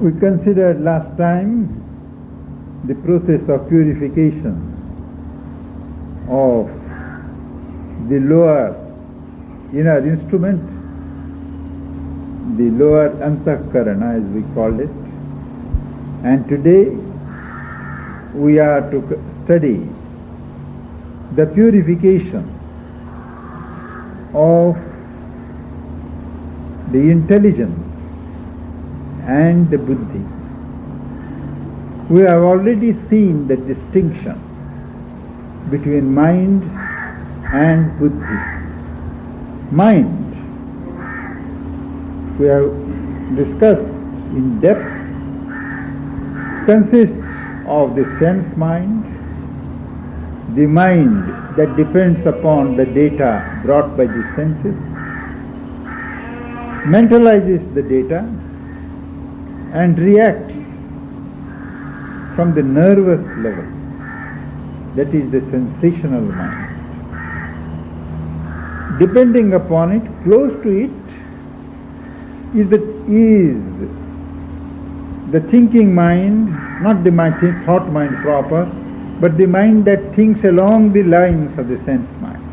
We considered last time the process of purification of the lower inner instrument, the lower antahkarana as we call it. And today we are to study the purification of the intelligence and the buddhi. We have already seen the distinction between mind and buddhi. Mind, we have discussed in depth, consists of the sense mind, the mind that depends upon the data brought by the senses, mentalizes the data and reacts from the nervous level. That is the sensational mind. Depending upon it, close to it, is the thinking mind, not the thought mind proper, but the mind that thinks along the lines of the sense mind.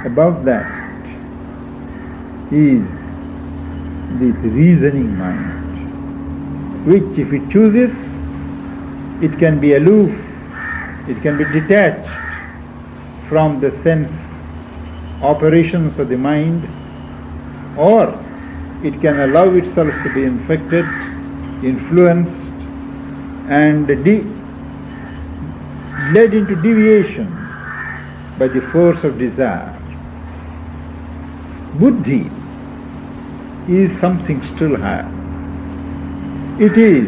Above that is the reasoning mind, which if it chooses, it can be aloof, it can be detached from the sense operations of the mind, or it can allow itself to be infected, influenced, and led into deviation by the force of desire. Buddhi is something still higher. It is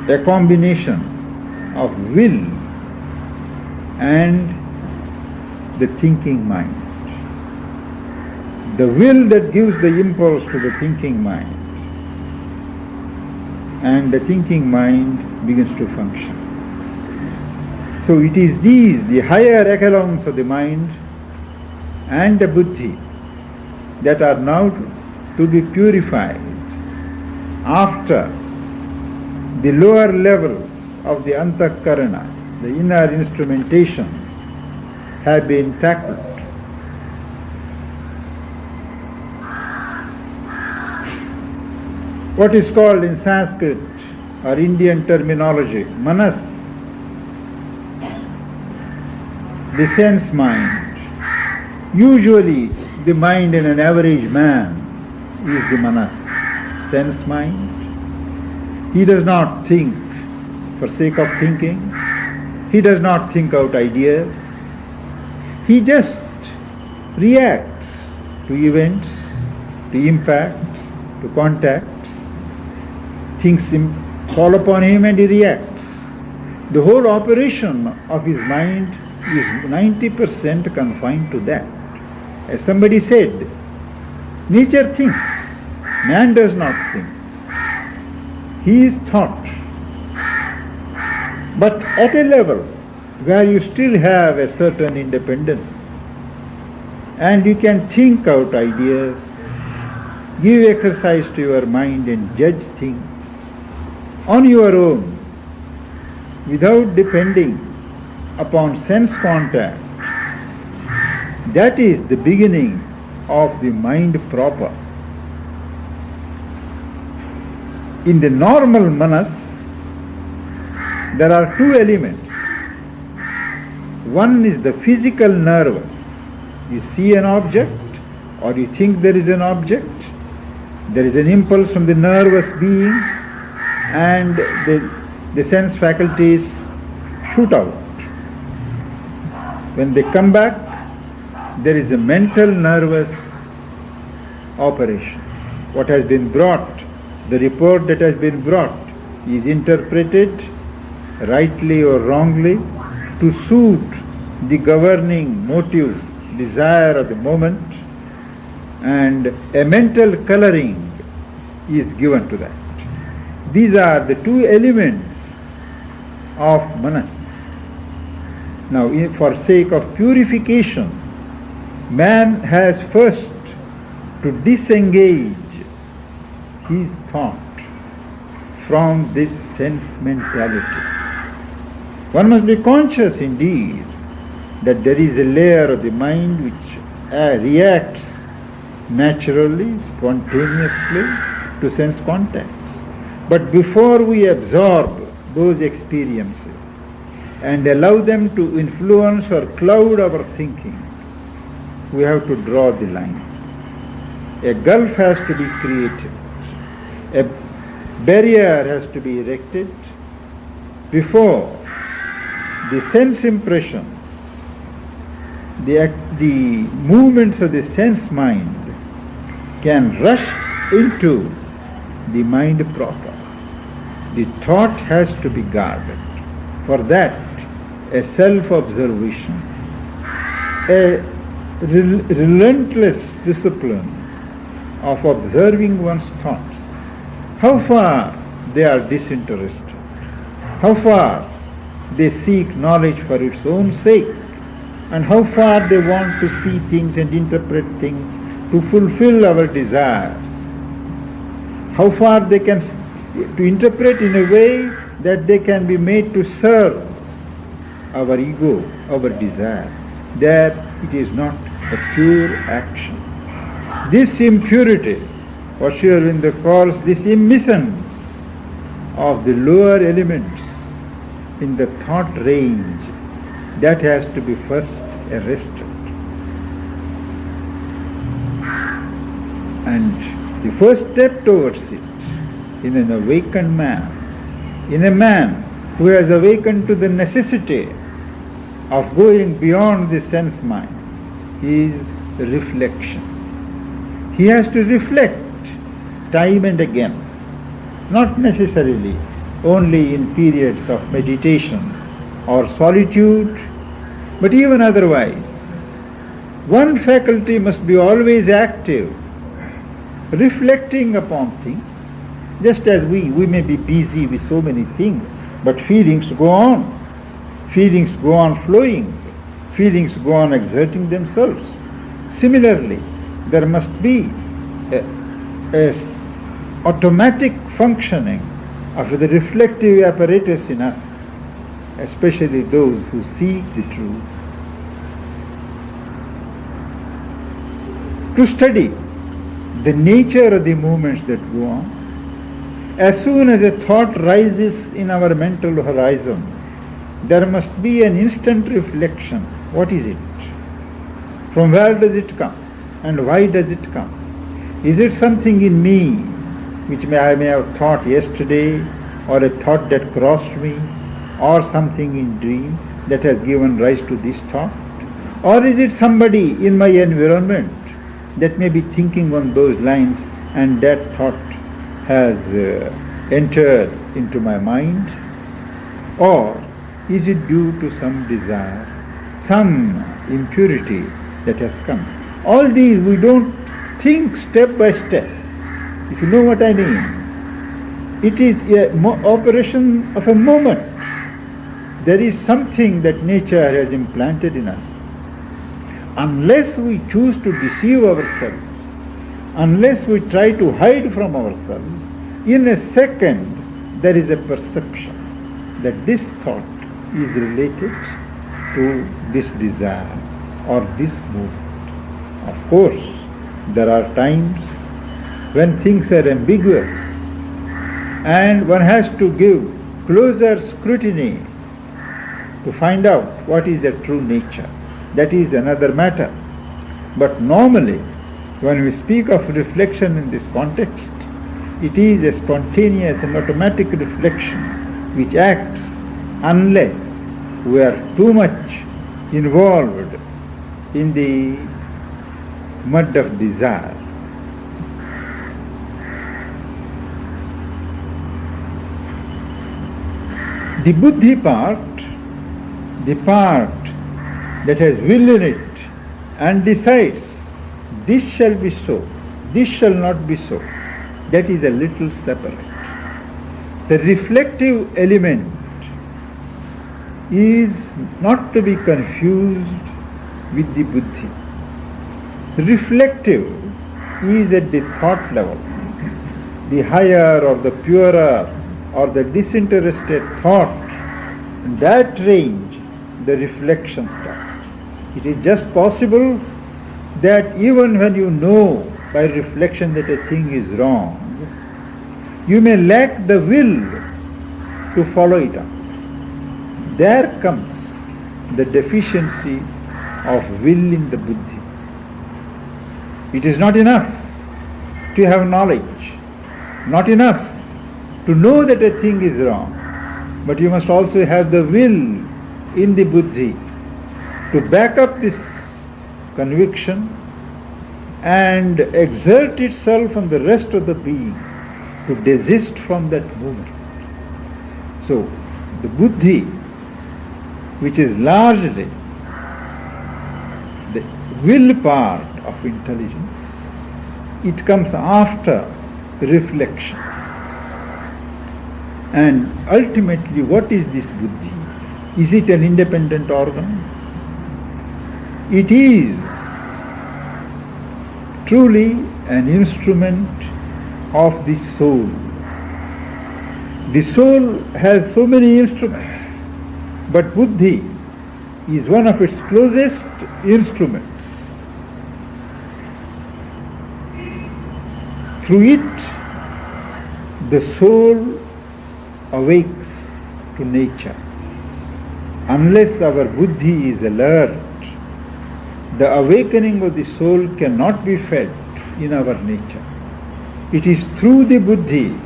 a combination of will and the thinking mind. The will that gives the impulse to the thinking mind, and the thinking mind begins to function. So it is these, the higher echelons of the mind and the buddhi, that are now to be purified after the lower levels of the antahkarana, the inner instrumentation, have been tackled. What is called in Sanskrit or Indian terminology, manas, the sense mind. Usually the mind in an average man is the manas, sense mind. He does not think for sake of thinking. He does not think out ideas. He just reacts to events, to impacts, to contacts. Things fall upon him and he reacts. The whole operation of his mind is 90% confined to that. As somebody said, nature thinks, man does not think. He is thought. But at a level where you still have a certain independence and you can think out ideas, give exercise to your mind and judge things on your own without depending upon sense contact, that is the beginning of the mind proper. In the normal manas, there are two elements. One is the physical nervous. You see an object or you think there is an object, there is an impulse from the nervous being and the sense faculties shoot out. When they come back, there is a mental nervous operation. What has been brought, the report that has been brought, is interpreted rightly or wrongly to suit the governing motive, desire of the moment, and a mental coloring is given to that. These are the two elements of manas. Now, for sake of purification, man has first to disengage his thought from this sense mentality. One must be conscious indeed that there is a layer of the mind which reacts naturally, spontaneously to sense contacts. But before we absorb those experiences and allow them to influence or cloud our thinking, we have to draw the line. A gulf has to be created. A barrier has to be erected before the sense impressions, the movements of the sense mind can rush into the mind proper. The thought has to be guarded. For that, a self-observation, a relentless discipline of observing one's thoughts, how far they are disinterested, how far they seek knowledge for its own sake, and how far they want to see things and interpret things to fulfill our desires, how far they can to interpret in a way that they can be made to serve our ego, our desire, that it is not a pure action. This impurity, what Sri Aurobindo calls this immiscence of the lower elements in the thought range, that has to be first arrested. And the first step towards it, in an awakened man, in a man who has awakened to the necessity of going beyond the sense mind, is reflection. He has to reflect time and again, not necessarily only in periods of meditation or solitude, but even otherwise. One faculty must be always active, reflecting upon things, just as we may be busy with so many things, but feelings go on. Feelings go on flowing. Feelings go on exerting themselves. Similarly, there must be a automatic functioning of the reflective apparatus in us, especially those who seek the truth. To study the nature of the movements that go on, as soon as a thought rises in our mental horizon, there must be an instant reflection. What is it? From where does it come? And why does it come? Is it something in me which I may have thought yesterday, or a thought that crossed me, or something in dream that has given rise to this thought? Or is it somebody in my environment that may be thinking on those lines and that thought has entered into my mind? Or is it due to some desire, some impurity that has come? All these we don't think step by step, if you know what I mean. It is an operation of a moment. There is something that nature has implanted in us. Unless we choose to deceive ourselves, unless we try to hide from ourselves, in a second there is a perception that this thought is related to this desire or this movement. Of course, there are times when things are ambiguous and one has to give closer scrutiny to find out what is the true nature. That is another matter. But normally, when we speak of reflection in this context, it is a spontaneous and automatic reflection which acts unless we are too much involved in the mud of desire. The buddhi part, the part that has will in it and decides this shall be so, this shall not be so, that is a little separate. The reflective element is not to be confused with the buddhi. Reflective is at the thought level. the higher or the purer or the disinterested thought, in that range the reflection starts. It is just possible that even when you know by reflection that a thing is wrong, you may lack the will to follow it up. There comes the deficiency of will in the buddhi. It is not enough to have knowledge, not enough to know that a thing is wrong, but you must also have the will in the buddhi to back up this conviction and exert itself on the rest of the being to desist from that movement. So, the buddhi, which is largely the will part of intelligence, it comes after reflection. And ultimately, what is this buddhi? Is it an independent organ? It is truly an instrument of the soul. The soul has so many instruments, but buddhi is one of its closest instruments. Through it, the soul awakes to nature. Unless our buddhi is alert, the awakening of the soul cannot be felt in our nature. It is through the buddhi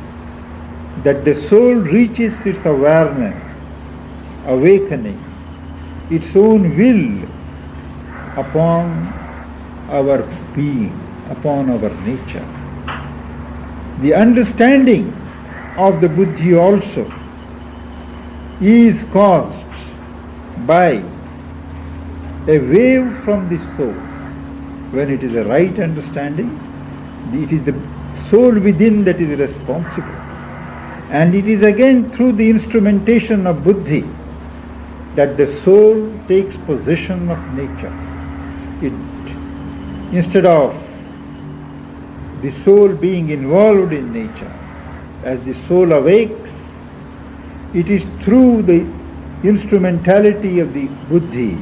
that the soul reaches its awareness, awakening its own will upon our being, upon our nature. The understanding of the buddhi also is caused by a wave from the soul. When it is a right understanding, it is the soul within that is responsible. And it is again through the instrumentation of buddhi that the soul takes possession of nature. Instead of the soul being involved in nature, as the soul awakes, it is through the instrumentality of the buddhi,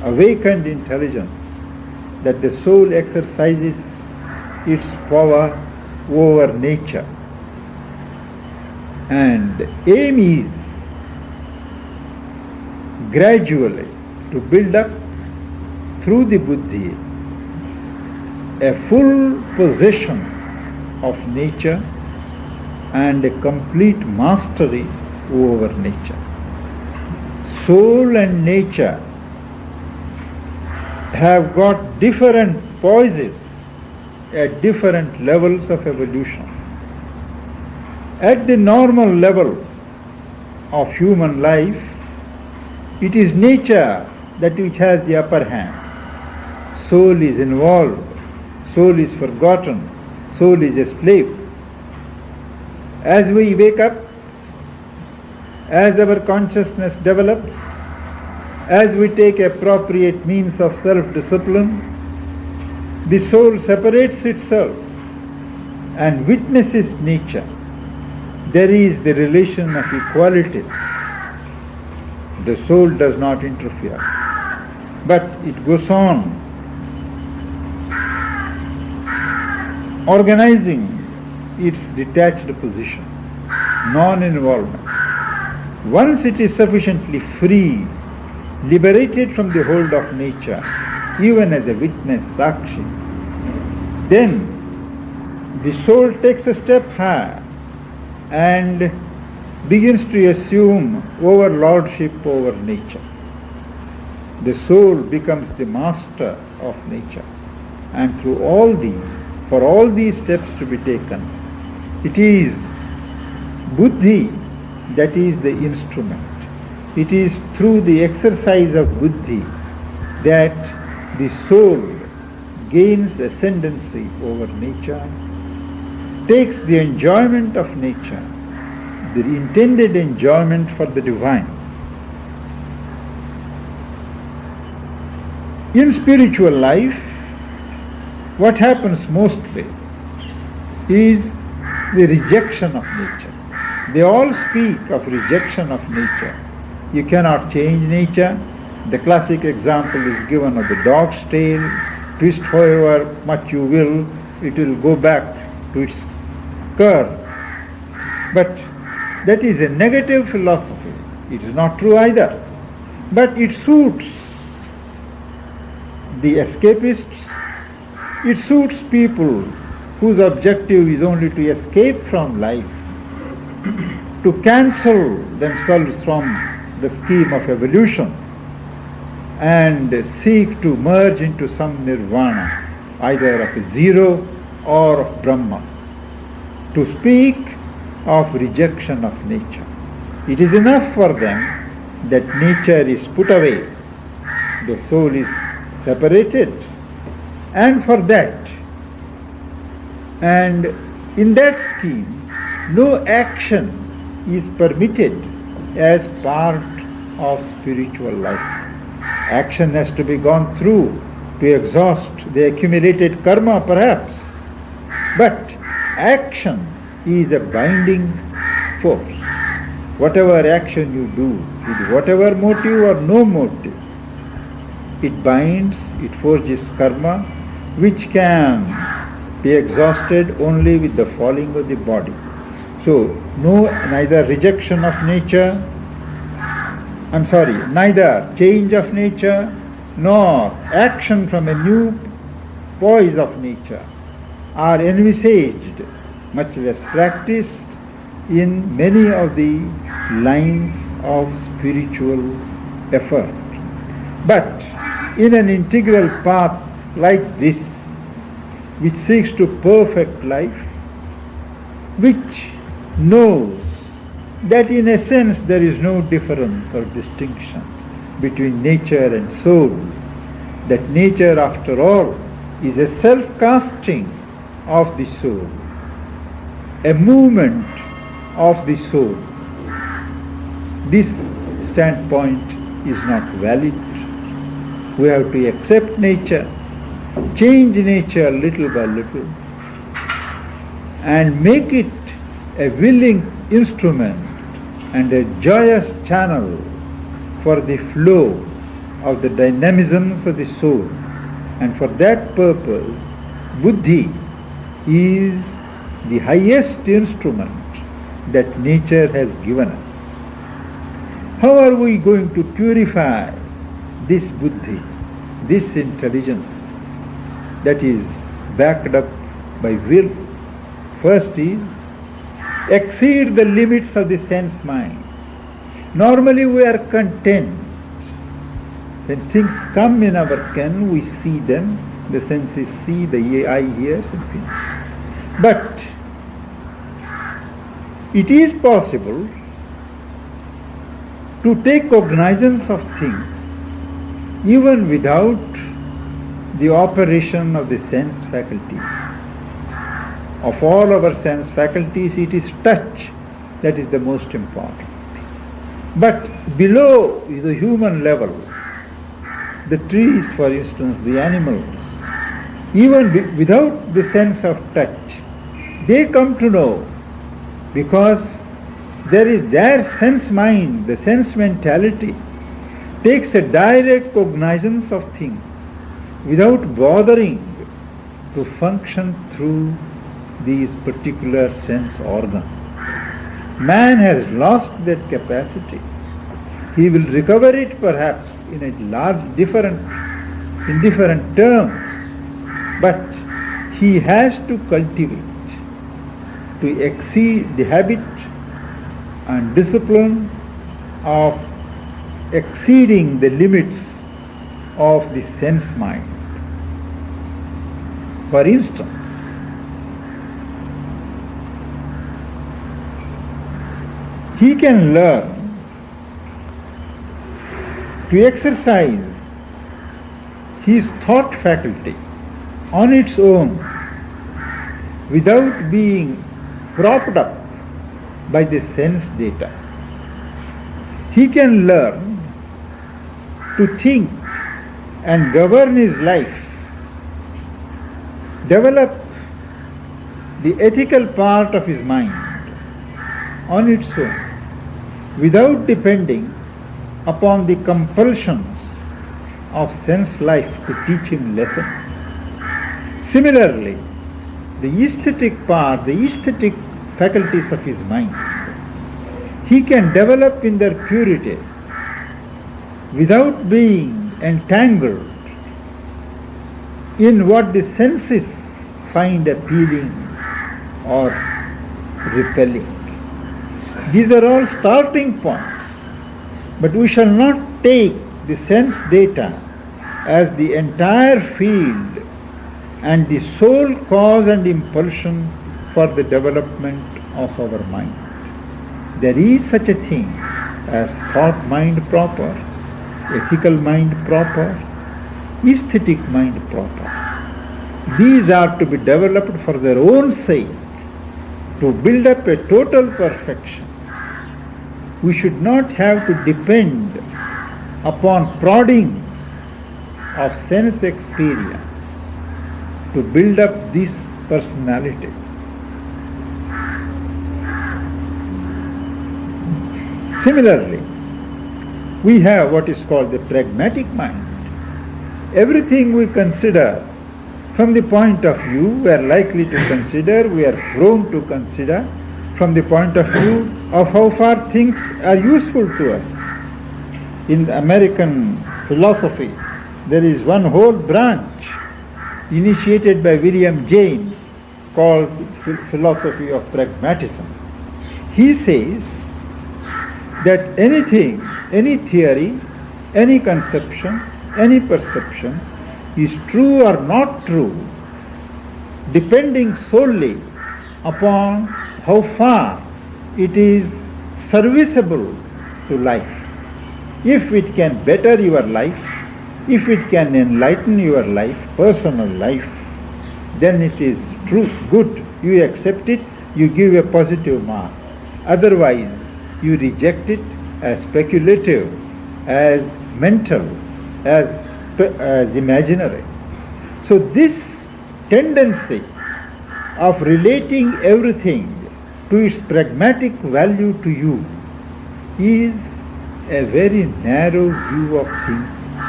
awakened intelligence, that the soul exercises its power over nature. And the aim is gradually to build up through the buddhi a full possession of nature and a complete mastery over nature. Soul and nature have got different poises at different levels of evolution. At the normal level of human life, it is nature that which has the upper hand. Soul is involved, soul is forgotten, soul is a slave. As we wake up, as our consciousness develops, as we take appropriate means of self-discipline, the soul separates itself and witnesses nature. There is the relation of equality. The soul does not interfere, but it goes on organizing its detached position, non-involvement. Once it is sufficiently free, liberated from the hold of nature, even as a witness, sakshi, then the soul takes a step higher and begins to assume overlordship over nature. The soul becomes the master of nature, and through all these, for all these steps to be taken, it is buddhi that is the instrument. It is through the exercise of buddhi that the soul gains ascendancy over nature, takes the enjoyment of nature, the intended enjoyment for the divine. In spiritual life, what happens mostly is the rejection of nature. They all speak of rejection of nature. You cannot change nature. The classic example is given of the dog's tail. Twist however much you will, it will go back to its curve. But that is a negative philosophy. It is not true either. But it suits the escapists. It suits people whose objective is only to escape from life, to cancel themselves from the scheme of evolution and seek to merge into some nirvana, either of zero or of Brahma. To speak of rejection of nature. It is enough for them that nature is put away, the soul is separated, and for that, and in that scheme, no action is permitted as part of spiritual life. Action has to be gone through to exhaust the accumulated karma perhaps, but action is a binding force. Whatever action you do, with whatever motive or no motive, it binds, it forges karma, which can be exhausted only with the falling of the body. So, neither rejection of nature, neither change of nature, nor action from a new poise of nature are envisaged, much less practiced, in many of the lines of spiritual effort. But in an integral path like this, which seeks to perfect life, which knows that in a sense there is no difference or distinction between nature and soul, that nature after all is a self-casting of the soul, a movement of the soul. This standpoint is not valid. We have to accept nature, change nature little by little, and make it a willing instrument and a joyous channel for the flow of the dynamisms of the soul. And for that purpose, buddhi is the highest instrument that nature has given us. How are we going to purify this buddhi, this intelligence that is backed up by will? First is exceed the limits of the sense mind. Normally we are content. When things come in our ken, we see them, the senses see, the eye hears and feels. But it is possible to take cognizance of things even without the operation of the sense faculties. Of all our sense faculties, it is touch that is the most important. But below the human level, the trees, for instance, the animals, even without the sense of touch, they come to know, because there is their sense mind, the sense mentality, takes a direct cognizance of things without bothering to function through these particular sense organs. Man has lost that capacity. He will recover it perhaps in in different terms, but he has to cultivate, to exceed the habit and discipline of exceeding the limits of the sense mind. For instance, he can learn to exercise his thought faculty on its own without being propped up by the sense data. He can learn to think and govern his life, develop the ethical part of his mind on its own, without depending upon the compulsions of sense life to teach him lessons. Similarly, the aesthetic part, the aesthetic faculties of his mind, he can develop in their purity without being entangled in what the senses find appealing or repelling. These are all starting points, but we shall not take the sense data as the entire field and the sole cause and impulsion for the development of our mind. There is such a thing as thought mind proper, ethical mind proper, aesthetic mind proper. These are to be developed for their own sake, to build up a total perfection. We should not have to depend upon proddings of sense experience to build up this personality. Similarly, we have what is called the pragmatic mind. Everything we consider from the point of view, we are likely to consider, we are prone to consider from the point of view of how far things are useful to us. In the American philosophy, there is one whole branch initiated by William James called philosophy of pragmatism. He says that anything, any theory, any conception, any perception is true or not true depending solely upon how far it is serviceable to life. If it can better your life, if it can enlighten your life, personal life, then it is true, good. You accept it, you give a positive mark. Otherwise, you reject it as speculative, as mental, as imaginary. So this tendency of relating everything to its pragmatic value to you is a very narrow view of things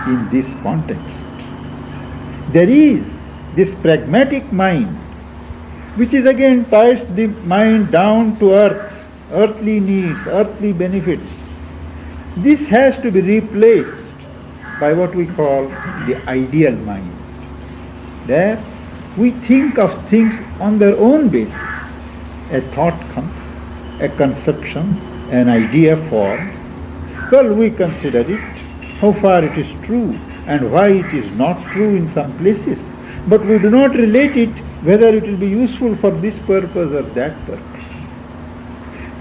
in this context. There is this pragmatic mind, which is again ties the mind down to earth, earthly needs, earthly benefits. This has to be replaced by what we call the ideal mind. There we think of things on their own basis. A thought comes, a conception, an idea forms. Well, we consider it, how far it is true and why it is not true in some places. But we do not relate it whether it will be useful for this purpose or that purpose.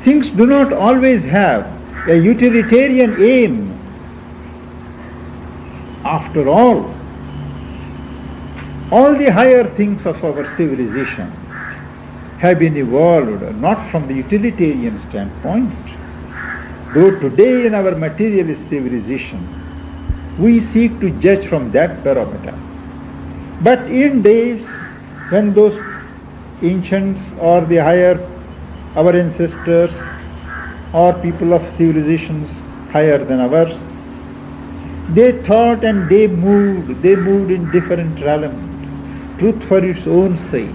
Things do not always have a utilitarian aim. After all the higher things of our civilization have been evolved not from the utilitarian standpoint, though today in our materialist civilization we seek to judge from that barometer. But in days when those ancients or the higher, our ancestors or people of civilizations higher than ours, they thought and they moved in different realms, truth for its own sake.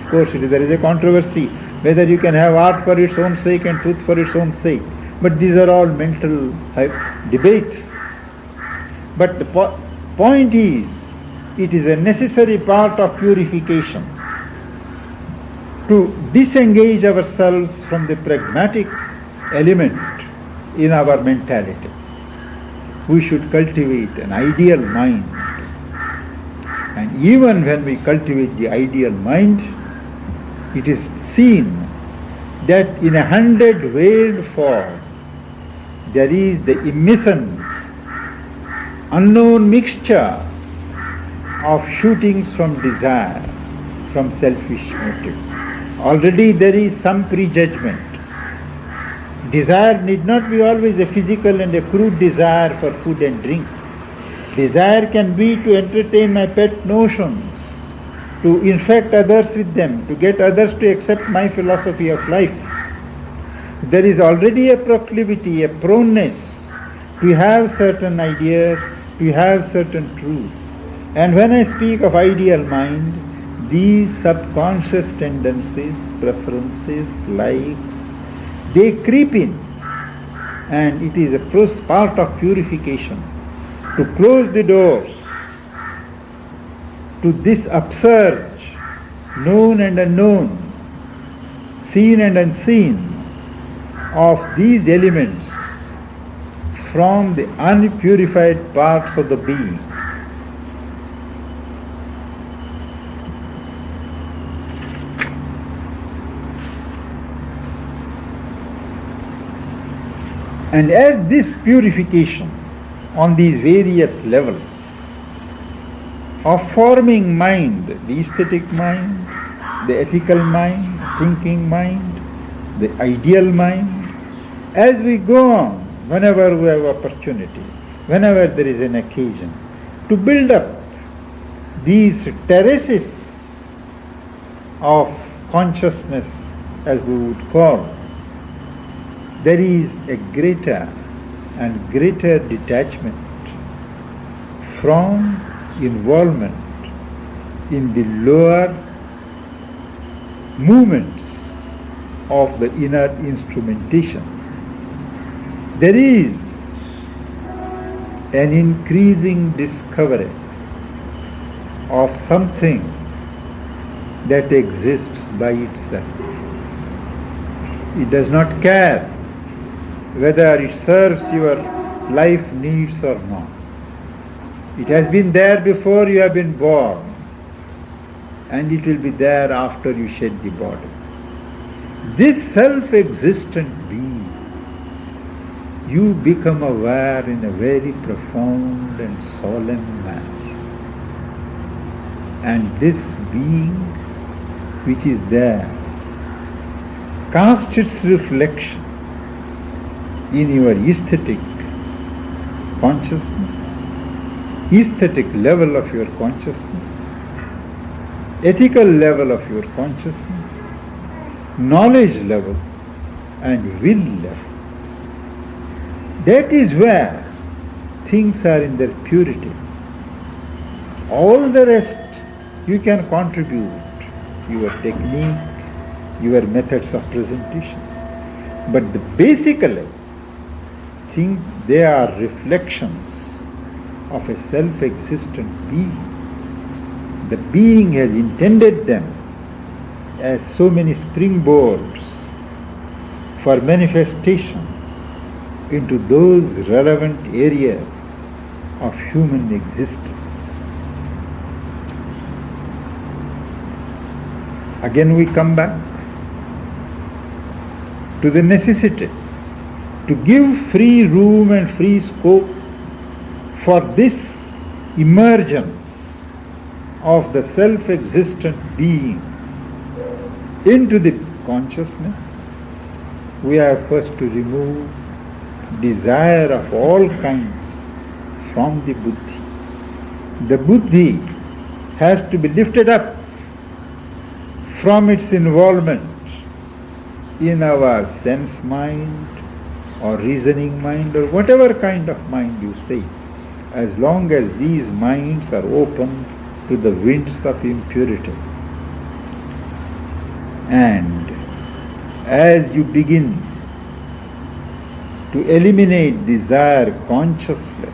Of course, there is a controversy whether you can have art for its own sake and truth for its own sake. But these are all mental debates. But the point is, it is a necessary part of purification to disengage ourselves from the pragmatic element in our mentality. We should cultivate an ideal mind. And even when we cultivate the ideal mind, it is seen that in 100 veiled forms there is the immiscence, unknown mixture of shootings from desire, from selfish motive. Already there is some prejudgment. Desire need not be always a physical and a crude desire for food and drink. Desire can be to entertain my pet notions, to infect others with them, to get others to accept my philosophy of life. There is already a proclivity, a proneness to have certain ideas, to have certain truths. And when I speak of ideal mind, these subconscious tendencies, preferences, likes, they creep in. And it is a part of purification to close the doors to this upsurge, known and unknown, seen and unseen, of these elements from the unpurified parts of the being. And as this purification on these various levels of forming mind, the aesthetic mind, the ethical mind, thinking mind, the ideal mind, as we go on, whenever we have opportunity, whenever there is an occasion, to build up these terraces of consciousness, as we would call, there is a greater and greater detachment from involvement in the lower movements of the inner instrumentation. There is an increasing discovery of something that exists by itself. It does not care whether it serves your life needs or not. It has been there before you have been born, and it will be there after you shed the body. This self-existent being, you become aware in a very profound and solemn manner. And this being which is there casts its reflection in your aesthetic consciousness, aesthetic level of your consciousness, ethical level of your consciousness, knowledge level and will level. That is where things are in their purity. All the rest you can contribute, your technique, your methods of presentation. But basically, think they are reflections of a self-existent being. The being has intended them as so many springboards for manifestation into those relevant areas of human existence. Again we come back to the necessity to give free room and free scope for this emergence of the self-existent being into the consciousness. We have first to remove desire of all kinds from the buddhi. The buddhi has to be lifted up from its involvement in our sense mind or reasoning mind or whatever kind of mind you say, as long as these minds are open to the winds of impurity. And as you begin to eliminate desire consciously,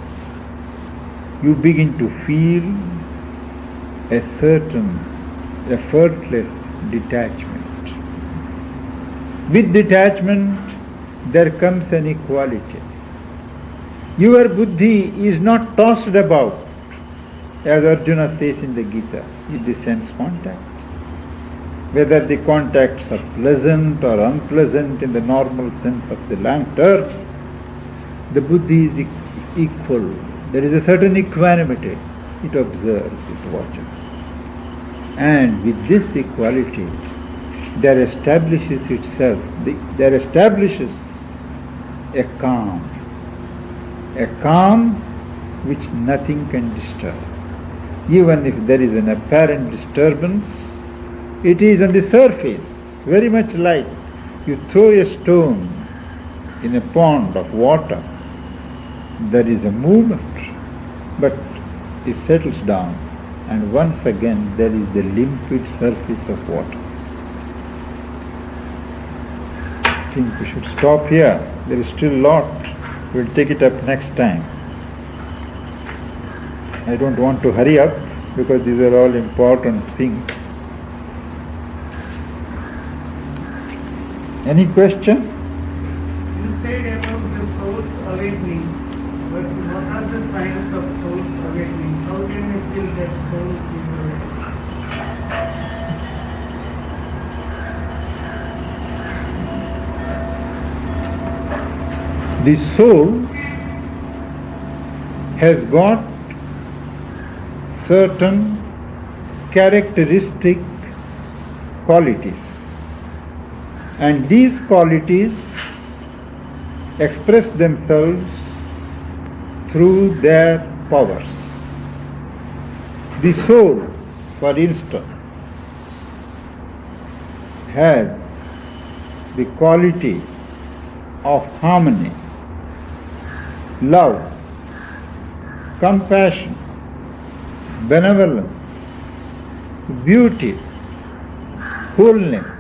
you begin to feel a certain effortless detachment. With detachment, there comes an equality. Your buddhi is not tossed about, as Arjuna says in the Gita, in the sense contact. Whether the contacts are pleasant or unpleasant in the normal sense of the term, the buddhi is equal. There is a certain equanimity. It observes, it watches. And with this equality, there establishes a calm which nothing can disturb. Even if there is an apparent disturbance, it is on the surface, very much like you throw a stone in a pond of water. There is a movement, but it settles down, and once again there is the limpid surface of water. I think we should stop here. There is still a lot. We'll take it up next time. I don't want to hurry up because these are all important things. Any question? You said about the soul's awakening, but what are the signs of soul's awakening? How can we feel that soul is awakening? The soul has got certain characteristic qualities, and these qualities express themselves through their powers. The soul, for instance, has the quality of harmony, love, compassion, benevolence, beauty, wholeness.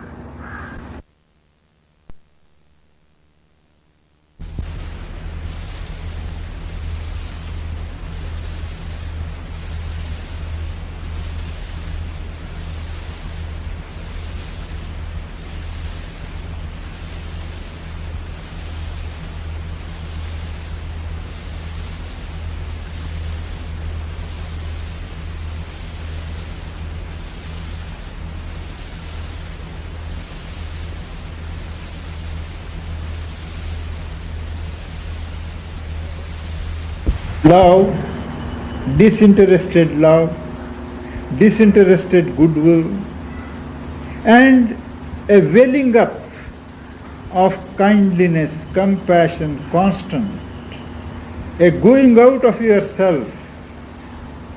Love, disinterested goodwill, and a welling up of kindliness, compassion, constant, a going out of yourself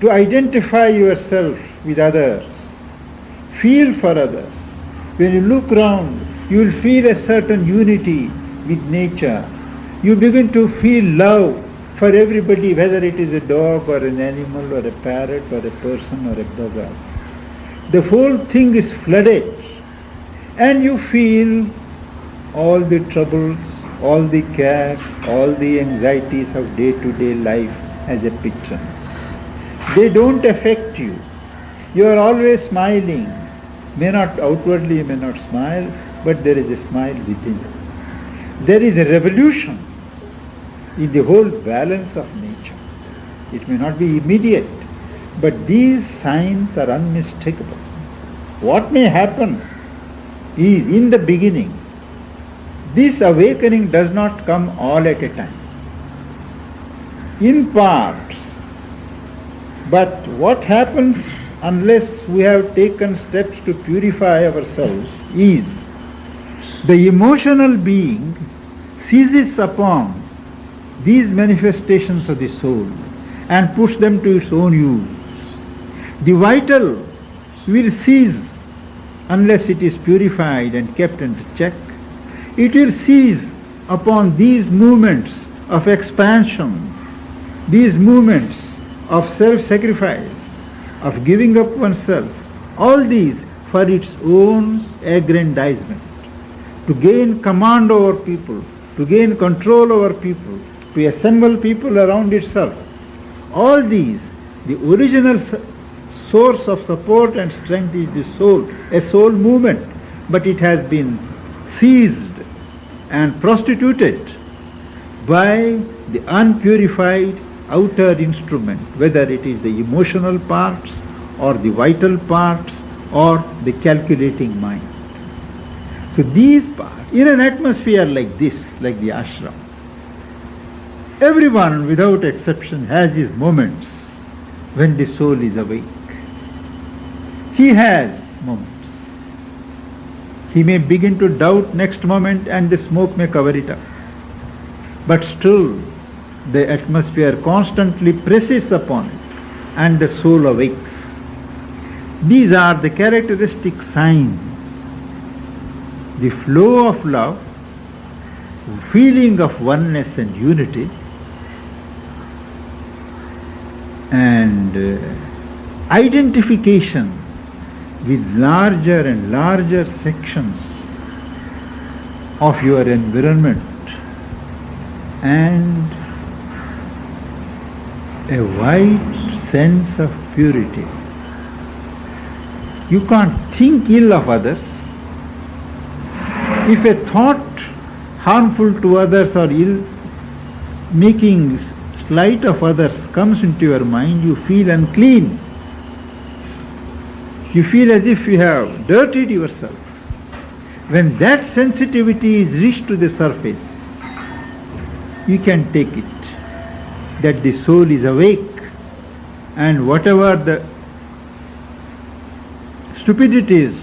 to identify yourself with others, feel for others. When you look round, you will feel a certain unity with nature. You begin to feel love for everybody, whether it is a dog or an animal or a parrot or a person or a dog. The whole thing is flooded, and you feel all the troubles, all the cares, all the anxieties of day-to-day life as a picture. They don't affect you. You are always smiling. May not outwardly, you may not smile, but there is a smile within. There is a revolution in the whole balance of nature. It may not be immediate, but these signs are unmistakable. What may happen is, in the beginning, this awakening does not come all at a time. In parts. But what happens unless we have taken steps to purify ourselves is the emotional being seizes upon these manifestations of the soul and push them to its own use. The vital will cease unless it is purified and kept under check. It will seize upon these movements of expansion, these movements of self-sacrifice, of giving up oneself, all these for its own aggrandizement, to gain command over people, to gain control over people, to assemble people around itself. All these, the original source of support and strength is the soul, a soul movement, but it has been seized and prostituted by the unpurified outer instrument, whether it is the emotional parts or the vital parts or the calculating mind. So these parts, in an atmosphere like this, like the ashram, everyone without exception has his moments when the soul is awake. He has moments. He may begin to doubt next moment and the smoke may cover it up. But still the atmosphere constantly presses upon it and the soul awakes. These are the characteristic signs. The flow of love, feeling of oneness and unity, and identification with larger and larger sections of your environment, and a wide sense of purity. You can't think ill of others. If a thought harmful to others or ill, making slight of others comes into your mind, you feel unclean. You feel as if you have dirtied yourself. When that sensitivity is reached to the surface, you can take it, that the soul is awake, and whatever the stupidities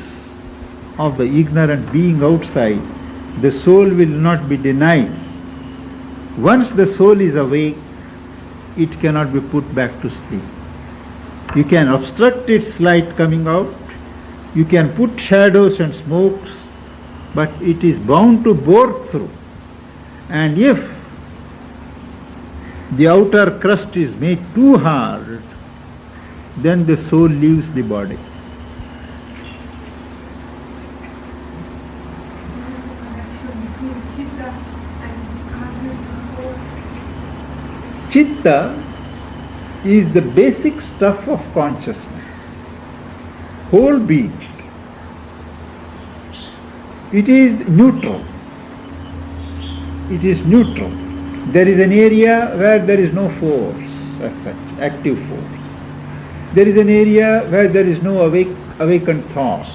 of the ignorant being outside, the soul will not be denied. Once the soul is awake, it cannot be put back to sleep. You can obstruct its light coming out, you can put shadows and smokes, but it is bound to bore through. And if the outer crust is made too hard, then the soul leaves the body. Chitta is the basic stuff of consciousness, whole being. It is neutral. It is neutral. There is an area where there is no force as such, active force. There is an area where there is no awakened thought.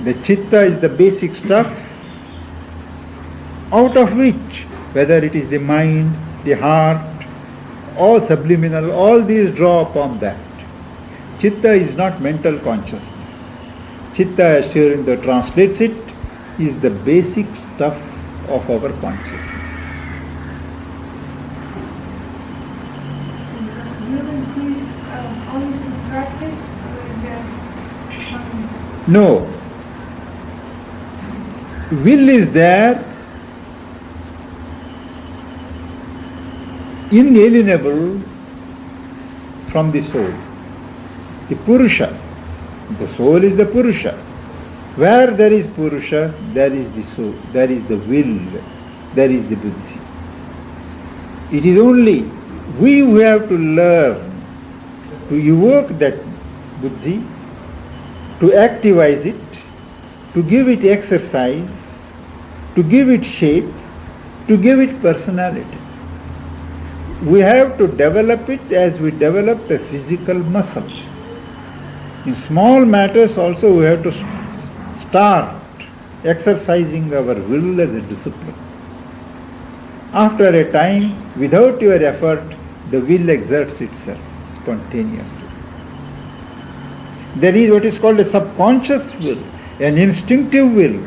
The chitta is the basic stuff out of which, whether it is the mind, the heart, or subliminal, all these draw upon that. Chitta is not mental consciousness. Chitta, as Srinivasa translates it, is the basic stuff of our consciousness. No. Will is there, inalienable from the soul. The Purusha. The soul is the Purusha. Where there is Purusha, there is the soul, there is the will, there is the buddhi. It is only we who have to learn to evoke that buddhi, to activize it, to give it exercise, to give it shape, to give it personality. We have to develop it as we develop a physical muscle. In small matters also we have to start exercising our will as a discipline. After a time, without your effort, the will exerts itself spontaneously. There is what is called a subconscious will, an instinctive will.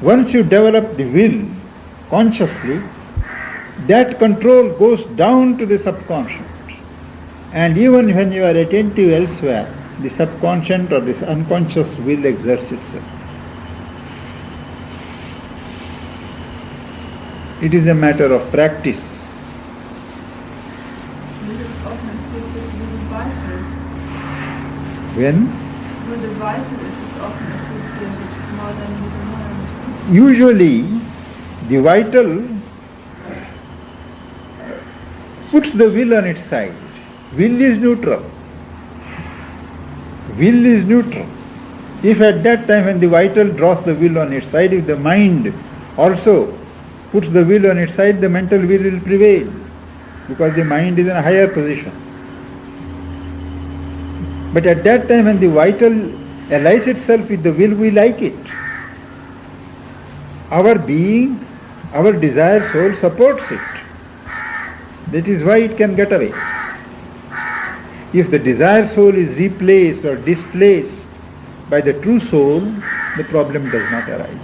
Once you develop the will consciously, that control goes down to the subconscious. And even when you are attentive elsewhere, the subconscious or this unconscious will exerts itself. It is a matter of practice. This is often associated with the vital. When? With the vital, it is often associated more than with the mind. Usually, the vital puts the will on its side. Will is neutral. Will is neutral. If at that time when the vital draws the will on its side, if the mind also puts the will on its side, the mental will prevail, because the mind is in a higher position. But at that time when the vital allies itself with the will, we like it. Our being, our desire soul supports it. That is why it can get away. If the desire soul is replaced or displaced by the true soul, the problem does not arise.